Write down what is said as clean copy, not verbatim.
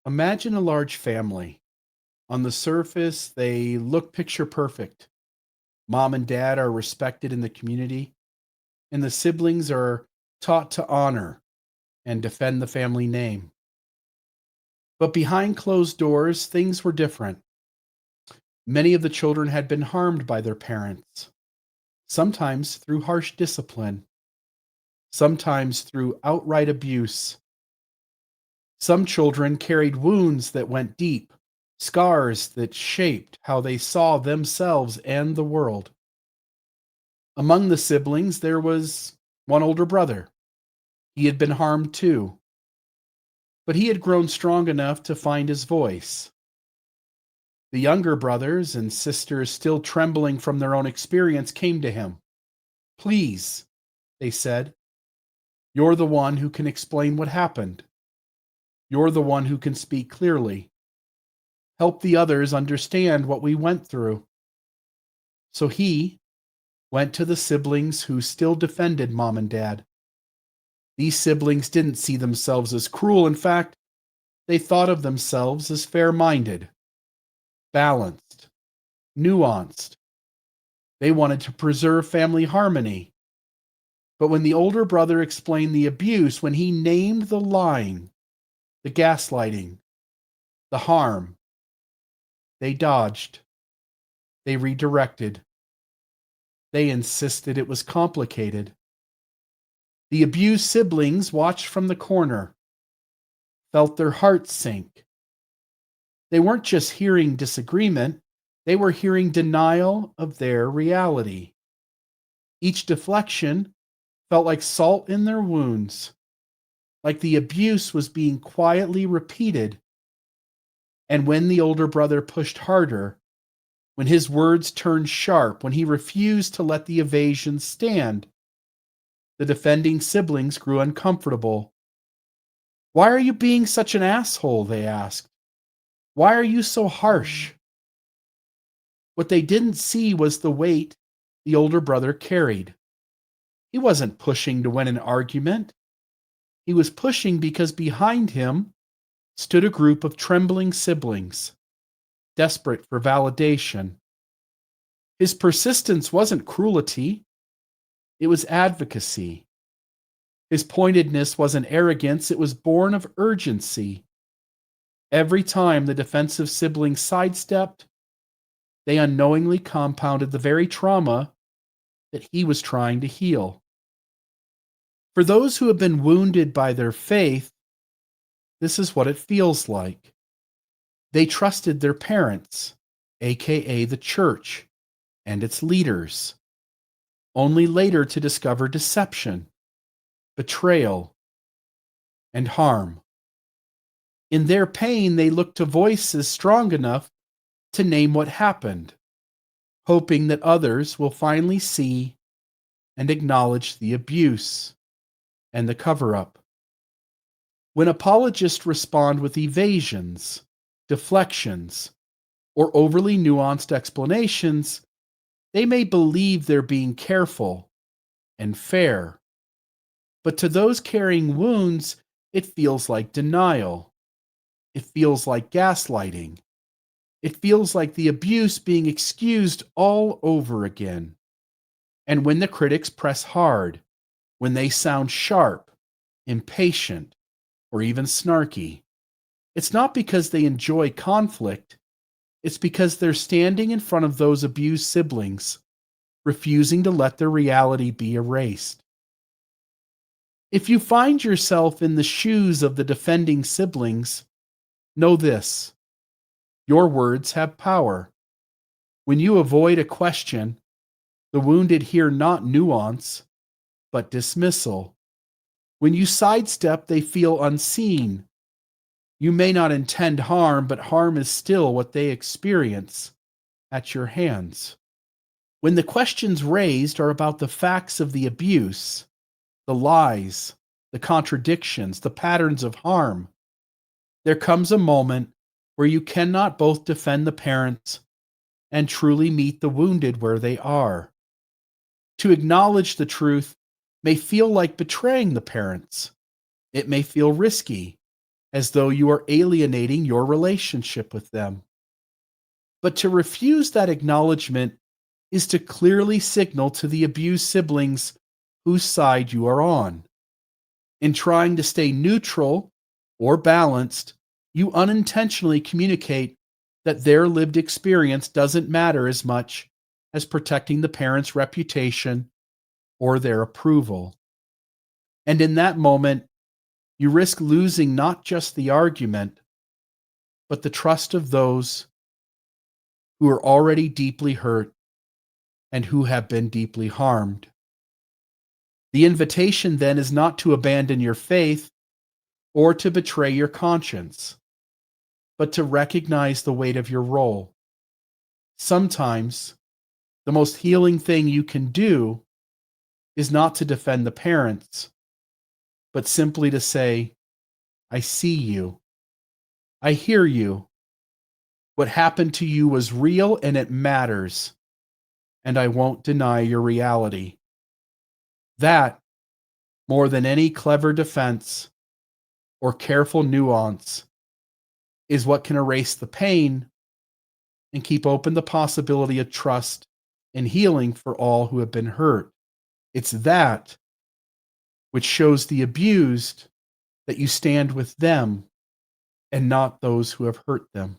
Imagine a large family. On the surface, they look picture perfect. Mom and dad are respected in the community, and the siblings are taught to honor and defend the family name. But behind closed doors, things were different. Many of the children had been harmed by their parents, sometimes through harsh discipline, sometimes through outright abuse. Some children carried wounds that went deep, scars that shaped how they saw themselves and the world. Among the siblings, there was one older brother. He had been harmed too, but he had grown strong enough to find his voice. The younger brothers and sisters, still trembling from their own experience, came to him. "Please," they said, "you're the one who can explain what happened. You're the one who can speak clearly. Help the others understand what we went through." So he went to the siblings who still defended mom and dad. These siblings didn't see themselves as cruel. In fact, they thought of themselves as fair-minded, balanced, nuanced. They wanted to preserve family harmony. But when the older brother explained the abuse, when he named the lying, the gaslighting, the harm, they dodged. They redirected. They insisted it was complicated. The abused siblings watched from the corner, felt their hearts sink. They weren't just hearing disagreement, they were hearing denial of their reality. Each deflection felt like salt in their wounds, like the abuse was being quietly repeated. And when the older brother pushed harder, when his words turned sharp, when he refused to let the evasions stand, the defending siblings grew uncomfortable. "Why are you being such an asshole?" they asked. "Why are you so harsh?" What they didn't see was the weight the older brother carried. He wasn't pushing to win an argument. He was pushing because behind him stood a group of trembling siblings, desperate for validation. His persistence wasn't cruelty, it was advocacy. His pointedness wasn't arrogance, it was born of urgency. Every time the defensive siblings sidestepped, they unknowingly compounded the very trauma that he was trying to heal. For those who have been wounded by their faith, this is what it feels like. They trusted their parents, aka the church, and its leaders, only later to discover deception, betrayal, and harm. In their pain, they looked to voices strong enough to name what happened, hoping that others will finally see and acknowledge the abuse and the cover-up. When apologists respond with evasions, deflections, or overly nuanced explanations, they may believe they're being careful and fair. But to those carrying wounds, it feels like denial. It feels like gaslighting. It feels like the abuse being excused all over again. And when the critics press hard, when they sound sharp, impatient, or even snarky, it's not because they enjoy conflict. It's because they're standing in front of those abused siblings, refusing to let their reality be erased. If you find yourself in the shoes of the defending siblings, know this: your words have power. When you avoid a question, the wounded hear not nuance, but dismissal. When you sidestep, they feel unseen. You may not intend harm, but harm is still what they experience at your hands. When the questions raised are about the facts of the abuse, the lies, the contradictions, the patterns of harm, there comes a moment where you cannot both defend the parents and truly meet the wounded where they are. To acknowledge the truth may feel like betraying the parents. It may feel risky, as though you are alienating your relationship with them. But to refuse that acknowledgement is to clearly signal to the abused siblings whose side you are on. In trying to stay neutral or balanced, you unintentionally communicate that their lived experience doesn't matter as much as protecting the parent's reputation or their approval. And in that moment, you risk losing not just the argument, but the trust of those who are already deeply hurt and who have been deeply harmed. The invitation then is not to abandon your faith or to betray your conscience, but to recognize the weight of your role. Sometimes, the most healing thing you can do is not to defend the parents, but simply to say, I see you. I hear you. What happened to you was real and it matters, and I won't deny your reality. That, more than any clever defense or careful nuance, is what can erase the pain and keep open the possibility of trust and healing for all who have been hurt. It's that which shows the abused that you stand with them and not those who have hurt them.